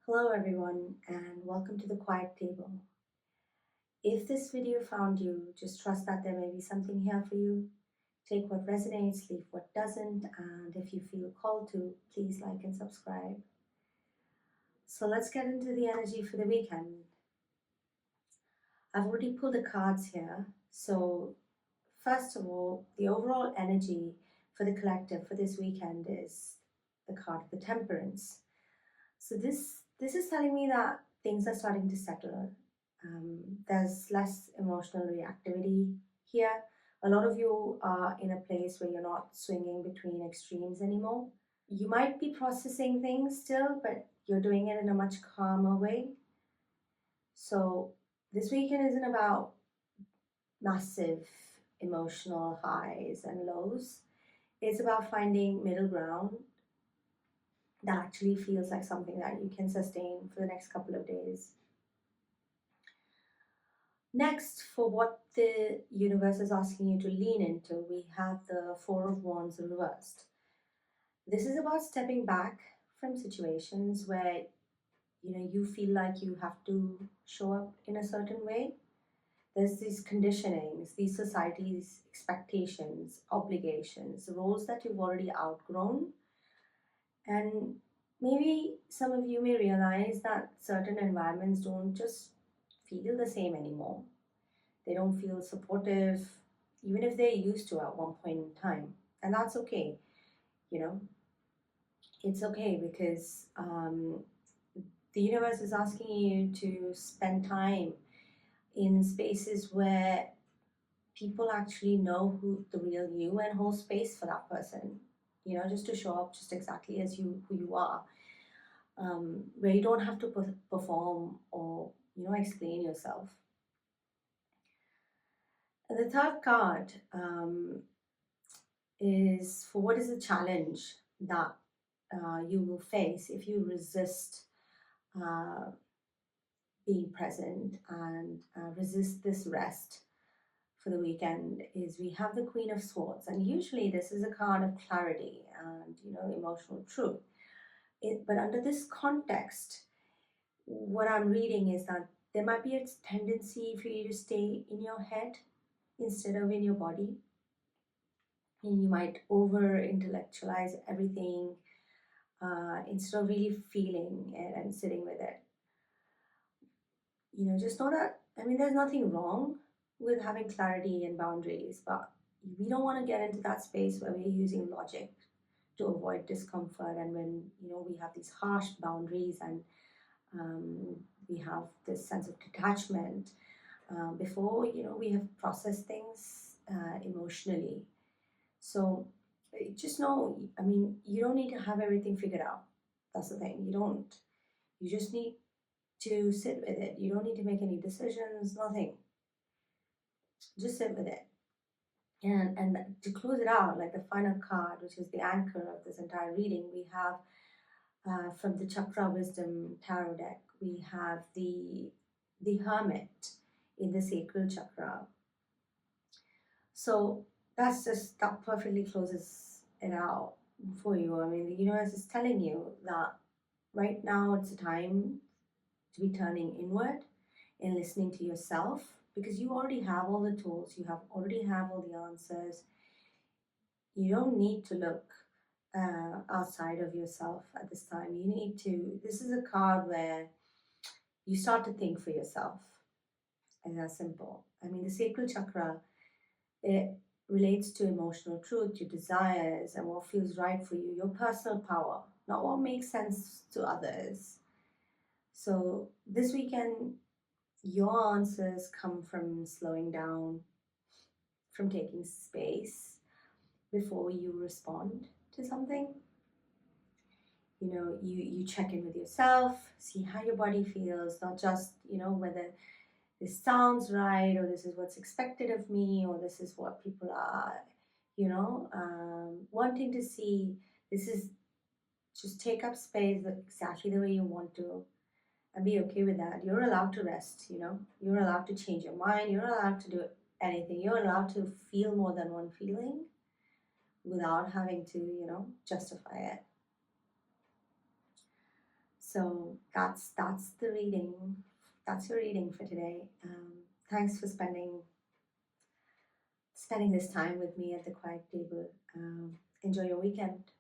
Hello everyone and welcome to the Quiet Table. If this video found you, just trust that there may be something here for you. Take what resonates, leave what doesn't, and if you feel called to, please like and subscribe. So let's get into the energy for the weekend. I've already pulled the cards here. So first of all, the overall energy for the collective for this weekend is the card of the Temperance. So this is telling me that things are starting to settle. There's less emotional reactivity here. A lot of you are in a place where you're not swinging between extremes anymore. You might be processing things still, but you're doing it in a much calmer way. So this weekend isn't about massive emotional highs and lows. It's about finding middle ground that actually feels like something that you can sustain for the next couple of days. Next, for what the universe is asking you to lean into, we have the Four of Wands reversed. This is about stepping back from situations where you feel like you have to show up in a certain way. There's these conditionings, these society's expectations, obligations, roles that you've already outgrown. And maybe some of you may realize that certain environments don't just feel the same anymore. They don't feel supportive, even if they used to at one point in time. And that's okay, you know. It's okay because the universe is asking you to spend time in spaces where people actually know who the real you and hold space for that person. Just to show up just exactly as who you are, where you don't have to perform or explain yourself. And the third card is for what is the challenge that you will face if you resist uh, being present and resist this rest for the weekend. Is we have the Queen of Swords, and usually this is a card of clarity and emotional truth. But under this context, what I'm reading is that there might be a tendency for you to stay in your head instead of in your body. And you might over intellectualize everything instead of really feeling it and sitting with it. Just know that, I mean, there's nothing wrong with having clarity and boundaries, but we don't want to get into that space where we're using logic to avoid discomfort. And when, we have these harsh boundaries and we have this sense of detachment before, we have processed things emotionally. So just know, I mean, you don't need to have everything figured out. That's the thing. You don't. You just need to sit with it. You don't need to make any decisions, nothing. Just sit with it. And to close it out, like the final card, which is the anchor of this entire reading, we have from the Chakra Wisdom Tarot deck, we have the Hermit in the sacral chakra. So that perfectly closes it out for you. I mean, the universe is telling you that right now it's a time to be turning inward and listening to yourself, because you already have all the tools, already have all the answers. You don't need to look outside of yourself at this time. This is a card where you start to think for yourself, and that's simple. I mean, the sacral chakra, it relates to emotional truth, your desires, and what feels right for you, your personal power, not what makes sense to others. So this weekend, your answers come from slowing down, from taking space before you respond to something. You check in with yourself, see how your body feels, not just whether this sounds right, or this is what's expected of me, or this is what people are wanting to see. This is just take up space exactly the way you want to, and be okay with that. You're allowed to rest. You're allowed to change your mind. You're allowed to do anything. You're allowed to feel more than one feeling without having to justify it. So that's the reading. That's your reading for today. Thanks for spending this time with me at the quiet table. Enjoy your weekend.